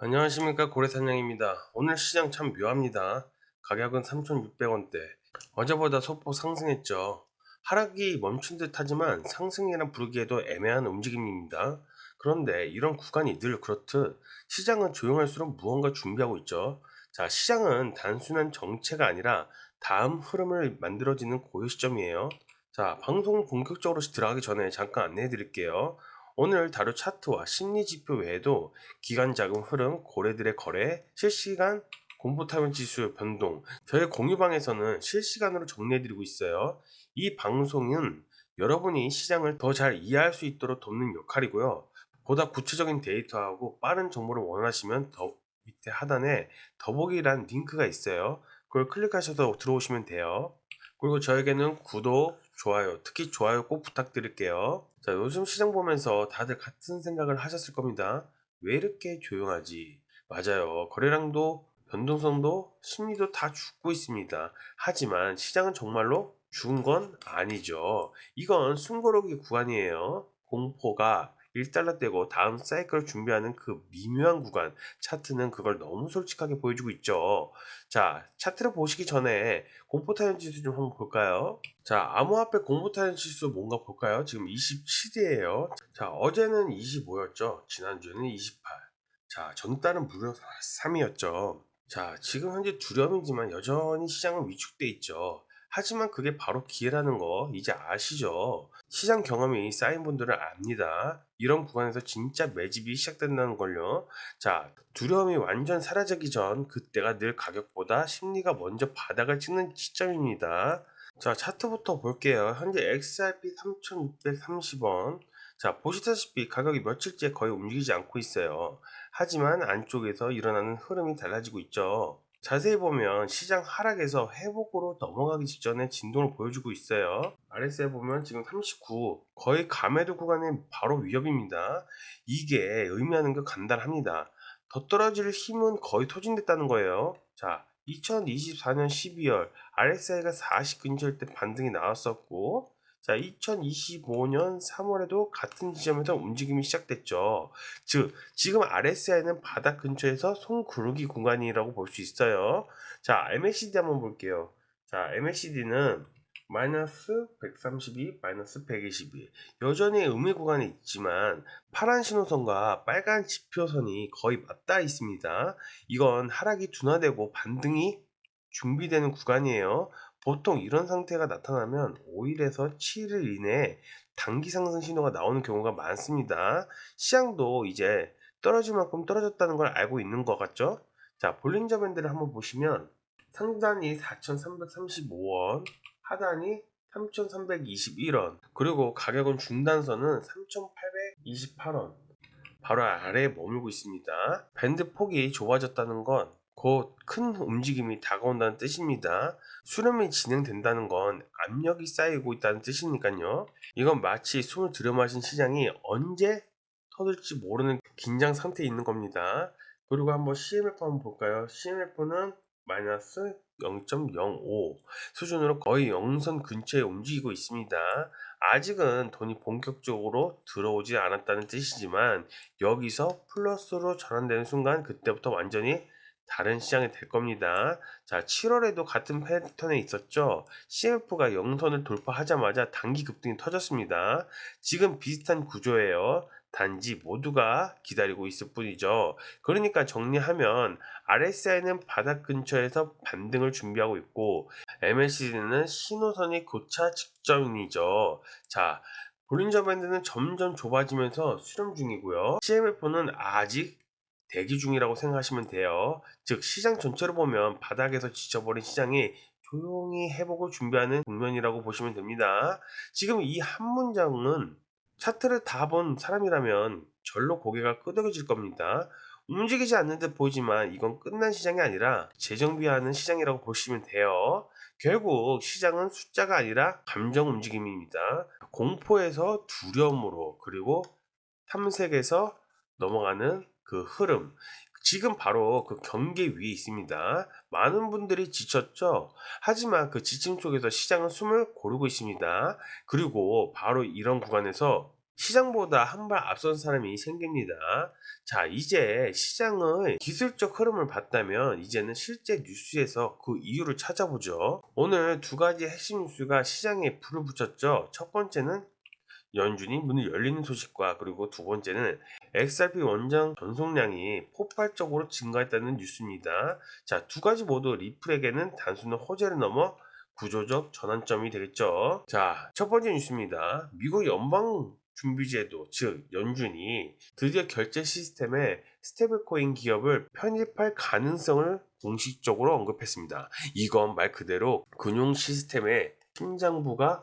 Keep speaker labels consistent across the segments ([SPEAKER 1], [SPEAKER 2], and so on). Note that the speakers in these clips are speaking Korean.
[SPEAKER 1] 안녕하십니까, 고래사냥입니다. 오늘 시장 참 묘합니다. 가격은 3,600원대. 어제보다 소폭 상승했죠. 하락이 멈춘 듯 하지만 상승이란 부르기에도 애매한 움직임입니다. 그런데 이런 구간이 늘 그렇듯 시장은 조용할수록 무언가 준비하고 있죠. 자, 시장은 단순한 정체가 아니라 다음 흐름을 만들어지는 고요 시점이에요. 자, 방송 본격적으로 들어가기 전에 잠깐 안내해 드릴게요. 오늘 다룰 차트와 심리 지표 외에도 기간 자금 흐름, 고래들의 거래, 실시간 공포타면 지수 변동, 저희 공유방에서는 실시간으로 정리해드리고 있어요. 이 방송은 여러분이 시장을 더 잘 이해할 수 있도록 돕는 역할이고요. 보다 구체적인 데이터하고 빠른 정보를 원하시면 더 밑에 하단에 더보기란 링크가 있어요. 그걸 클릭하셔서 들어오시면 돼요. 그리고 저에게는 구독, 좋아요, 특히 좋아요 꼭 부탁드릴게요. 자, 요즘 시장 보면서 다들 같은 생각을 하셨을 겁니다. 왜 이렇게 조용하지? 맞아요. 거래량도 변동성도 심리도 다 죽고 있습니다. 하지만 시장은 정말로 죽은 건 아니죠. 이건 숨고르기 구간이에요. 공포가 1달러 떼고 다음 사이클을 준비하는 그 미묘한 구간, 차트는 그걸 너무 솔직하게 보여주고 있죠. 자, 차트를 보시기 전에 공포타임 지수 좀 한번 볼까요? 자, 암호화폐 공포타임 지수 뭔가 볼까요? 지금 27이에요. 자, 어제는 25였죠. 지난주에는 28. 자, 전달은 무려 3이었죠. 자, 지금 현재 두려움이지만 여전히 시장은 위축돼 있죠. 하지만 그게 바로 기회라는 거 이제 아시죠? 시장 경험이 쌓인 분들은 압니다. 이런 구간에서 진짜 매집이 시작된다는 걸요. 자, 두려움이 완전 사라지기 전 그때가 늘 가격보다 심리가 먼저 바닥을 찍는 시점입니다. 자, 차트부터 볼게요. 현재 XRP 3,630원. 자, 보시다시피 가격이 며칠째 거의 움직이지 않고 있어요. 하지만 안쪽에서 일어나는 흐름이 달라지고 있죠. 자세히 보면 시장 하락에서 회복으로 넘어가기 직전에 진동을 보여주고 있어요. RSI 보면 지금 39, 거의 가매도 구간에 바로 위협입니다. 이게 의미하는 게 간단합니다. 더 떨어질 힘은 거의 소진됐다는 거예요. 자, 2024년 12월 RSI가 40 근처일 때 반등이 나왔었고, 자, 2025년 3월에도 같은 지점에서 움직임이 시작됐죠. 즉, 지금 RSI는 바닥 근처에서 손구르기 구간이라고 볼 수 있어요. 자, MACD 한번 볼게요. 자, MACD는 마이너스 132, 마이너스 122. 여전히 음의 구간에 있지만 파란 신호선과 빨간 지표선이 거의 맞닿아 있습니다. 이건 하락이 둔화되고 반등이 준비되는 구간이에요. 보통 이런 상태가 나타나면 5일에서 7일 이내에 단기 상승 신호가 나오는 경우가 많습니다. 시장도 이제 떨어질 만큼 떨어졌다는 걸 알고 있는 것 같죠? 자, 볼린저 밴드를 한번 보시면 상단이 4,335원, 하단이 3,321원, 그리고 가격은 중단선은 3,828원, 바로 아래에 머물고 있습니다. 밴드 폭이 좁아졌다는 건 곧 큰 움직임이 다가온다는 뜻입니다. 수렴이 진행된다는 건 압력이 쌓이고 있다는 뜻이니까요. 이건 마치 숨을 들여마신 시장이 언제 터질지 모르는 긴장 상태에 있는 겁니다. 그리고 한번 CMF 한번 볼까요? CMF는 마이너스 0.05 수준으로 거의 영선 근처에 움직이고 있습니다. 아직은 돈이 본격적으로 들어오지 않았다는 뜻이지만 여기서 플러스로 전환되는 순간 그때부터 완전히 다른 시장이 될 겁니다. 자, 7월에도 같은 패턴에 있었죠. CMF가 영선을 돌파하자마자 단기 급등이 터졌습니다. 지금 비슷한 구조예요. 단지 모두가 기다리고 있을 뿐이죠. 그러니까 정리하면 RSI는 바닥 근처에서 반등을 준비하고 있고 MACD는 신호선이 교차 직전이죠. 자, 볼린저 밴드는 점점 좁아지면서 수렴 중이고요. CMF는 아직 대기 중이라고 생각하시면 돼요. 즉 시장 전체로 보면 바닥에서 지쳐버린 시장이 조용히 회복을 준비하는 국면이라고 보시면 됩니다. 지금 이 한 문장은 차트를 다 본 사람이라면 절로 고개가 끄덕여질 겁니다. 움직이지 않는 듯 보이지만 이건 끝난 시장이 아니라 재정비하는 시장이라고 보시면 돼요. 결국 시장은 숫자가 아니라 감정 움직임입니다. 공포에서 두려움으로 그리고 탐색에서 넘어가는 그 흐름. 지금 바로 그 경계 위에 있습니다. 많은 분들이 지쳤죠? 하지만 그 지침 속에서 시장은 숨을 고르고 있습니다. 그리고 바로 이런 구간에서 시장보다 한 발 앞선 사람이 생깁니다. 자, 이제 시장의 기술적 흐름을 봤다면 이제는 실제 뉴스에서 그 이유를 찾아보죠. 오늘 두 가지 핵심 뉴스가 시장에 불을 붙였죠. 첫 번째는 연준이 문을 열리는 소식과, 그리고 두 번째는 XRP 원장 전송량이 폭발적으로 증가했다는 뉴스입니다. 자, 두 가지 모두 리플에게는 단순한 호재를 넘어 구조적 전환점이 되겠죠. 자, 첫 번째 뉴스입니다. 미국 연방준비제도, 즉 연준이 드디어 결제 시스템에 스테이블코인 기업을 편입할 가능성을 공식적으로 언급했습니다. 이건 말 그대로 금융 시스템의 심장부가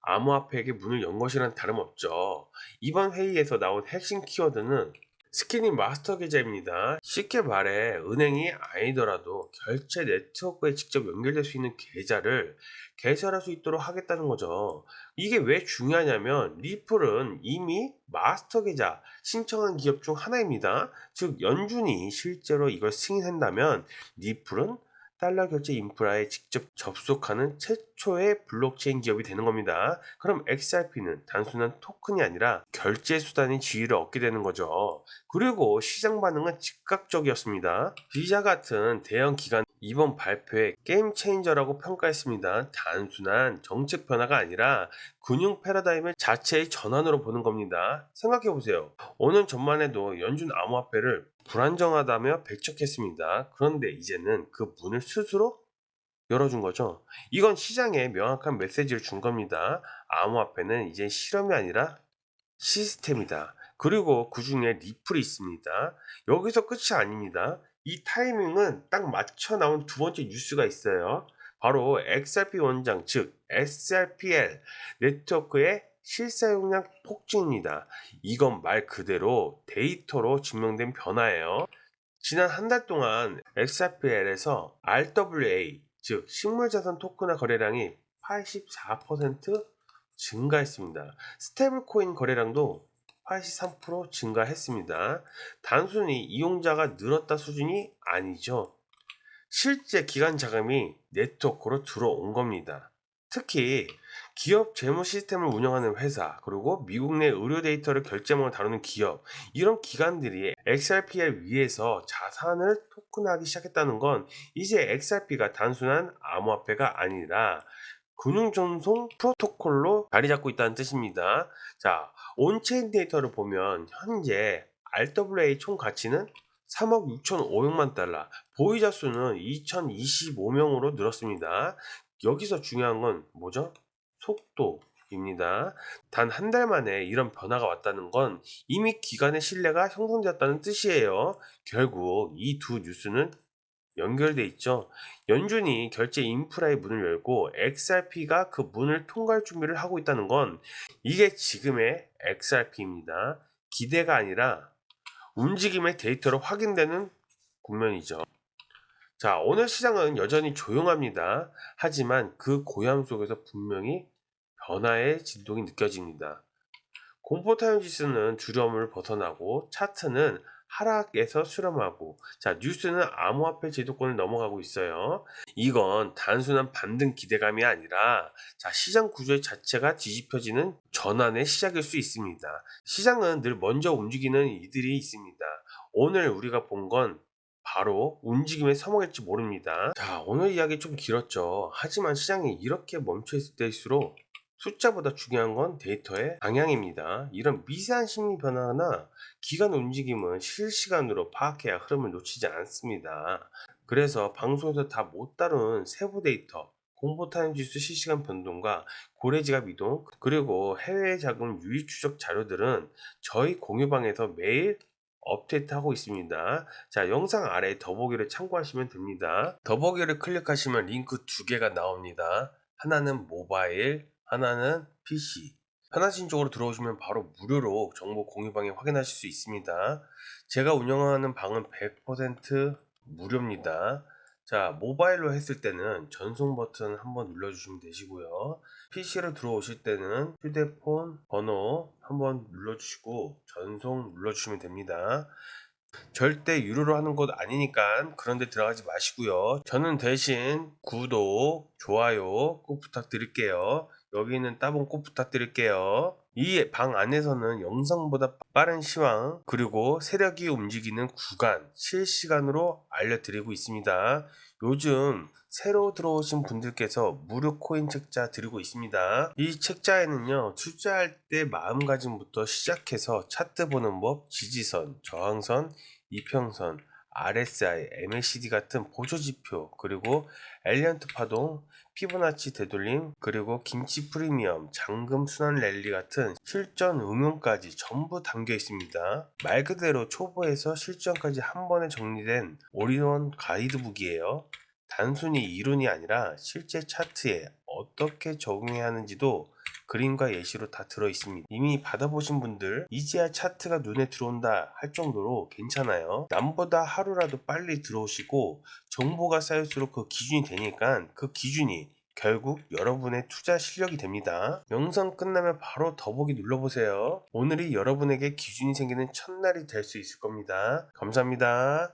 [SPEAKER 1] 암호화폐에게 문을 연 것이란 다름없죠. 이번 회의에서 나온 핵심 키워드는 스키닝 마스터 계좌입니다. 쉽게 말해 은행이 아니더라도 결제 네트워크에 직접 연결될 수 있는 계좌를 개설할 수 있도록 하겠다는 거죠. 이게 왜 중요하냐면 리플은 이미 마스터 계좌 신청한 기업 중 하나입니다. 즉 연준이 실제로 이걸 승인한다면 리플은 달러 결제 인프라에 직접 접속하는 최초의 블록체인 기업이 되는 겁니다. 그럼 XRP는 단순한 토큰이 아니라 결제 수단의 지위를 얻게 되는 거죠. 그리고 시장 반응은 즉각적이었습니다. 비자 같은 대형 기관 이번 발표에 게임 체인저라고 평가했습니다. 단순한 정책 변화가 아니라 금융 패러다임의 자체의 전환으로 보는 겁니다. 생각해 보세요. 5년 전만 해도 연준 암호화폐를 불안정하다며 배척했습니다. 그런데 이제는 그 문을 스스로 열어준 거죠. 이건 시장에 명확한 메시지를 준 겁니다. 암호화폐는 이제 실험이 아니라 시스템이다. 그리고 그 중에 리플이 있습니다. 여기서 끝이 아닙니다. 이 타이밍은 딱 맞춰 나온 두 번째 뉴스가 있어요. 바로 XRP 원장, 즉 SRPL 네트워크의 실사용량 폭증입니다. 이건 말 그대로 데이터로 증명된 변화예요. 지난 한 달 동안 XRPL에서 RWA, 즉 식물자산 토큰화 거래량이 84% 증가했습니다. 스테이블코인 거래량도 83% 증가했습니다. 단순히 이용자가 늘었다 수준이 아니죠. 실제 기관 자금이 네트워크로 들어온 겁니다. 특히 기업 재무 시스템을 운영하는 회사, 그리고 미국 내 의료 데이터를 결제망을 다루는 기업, 이런 기관들이 XRP를 위해서 자산을 토큰화하기 시작했다는 건 이제 XRP가 단순한 암호화폐가 아니라 금융전송 프로토콜로 자리 잡고 있다는 뜻입니다. 자, 온체인 데이터를 보면 현재 RWA 총 가치는 3억 6,500만 달러, 보유자 수는 2,025명으로 늘었습니다. 여기서 중요한 건 뭐죠? 속도입니다. 단 한 달 만에 이런 변화가 왔다는 건 이미 기관의 신뢰가 형성되었다는 뜻이에요. 결국 이 두 뉴스는 연결돼 있죠. 연준이 결제 인프라의 문을 열고 XRP가 그 문을 통과할 준비를 하고 있다는 건 이게 지금의 XRP입니다. 기대가 아니라 움직임의 데이터로 확인되는 국면이죠. 자, 오늘 시장은 여전히 조용합니다. 하지만 그 고요함 속에서 분명히 변화의 진동이 느껴집니다. 공포타임 지수는 두려움을 벗어나고 차트는 하락에서 수렴하고, 자, 뉴스는 암호화폐 제도권을 넘어가고 있어요. 이건 단순한 반등 기대감이 아니라 시장 구조 자체가 뒤집혀지는 전환의 시작일 수 있습니다. 시장은 늘 먼저 움직이는 이들이 있습니다. 오늘 우리가 본 건 바로 움직임의 서막일지 모릅니다. 자, 오늘 이야기 좀 길었죠. 하지만 시장이 이렇게 멈춰 있을 때일수록 숫자보다 중요한 건 데이터의 방향입니다. 이런 미세한 심리 변화나 기관 움직임은 실시간으로 파악해야 흐름을 놓치지 않습니다. 그래서 방송에서 다 못 다룬 세부 데이터, 공포타임 지수 실시간 변동과 고래지갑 이동, 그리고 해외 자금 유입 추적 자료들은 저희 공유방에서 매일 업데이트하고 있습니다. 자, 영상 아래 더보기를 참고하시면 됩니다. 더보기를 클릭하시면 링크 두 개가 나옵니다. 하나는 모바일, 하나는 PC. 편하신 쪽으로 들어오시면 바로 무료로 정보 공유방에 확인하실 수 있습니다. 제가 운영하는 방은 100% 무료입니다. 자, 모바일로 했을 때는 전송 버튼 한번 눌러주시면 되시고요. PC로 들어오실 때는 휴대폰 번호 한번 눌러주시고 전송 눌러주시면 됩니다. 절대 유료로 하는 것 아니니까 그런데 들어가지 마시고요. 저는 대신 구독, 좋아요 꼭 부탁드릴게요. 여기는 따봉 꼭 부탁드릴게요. 이 방 안에서는 영상보다 빠른 시황 그리고 세력이 움직이는 구간 실시간으로 알려드리고 있습니다. 요즘 새로 들어오신 분들께서 무료 코인 책자 드리고 있습니다. 이 책자에는요, 투자할 때 마음가짐부터 시작해서 차트 보는 법, 지지선, 저항선, 이평선, RSI, MACD 같은 보조지표, 그리고 엘리언트 파동, 피보나치 되돌림, 그리고 김치 프리미엄, 잔금 순환 랠리 같은 실전 응용까지 전부 담겨 있습니다. 말 그대로 초보에서 실전까지 한 번에 정리된 올인원 가이드북이에요. 단순히 이론이 아니라 실제 차트에 어떻게 적용해야 하는지도 그림과 예시로 다 들어 있습니다. 이미 받아보신 분들 이제야 차트가 눈에 들어온다 할 정도로 괜찮아요. 남보다 하루라도 빨리 들어오시고 정보가 쌓일수록 그 기준이 되니까 그 기준이 결국 여러분의 투자 실력이 됩니다. 영상 끝나면 바로 더보기 눌러보세요. 오늘이 여러분에게 기준이 생기는 첫날이 될 수 있을 겁니다. 감사합니다.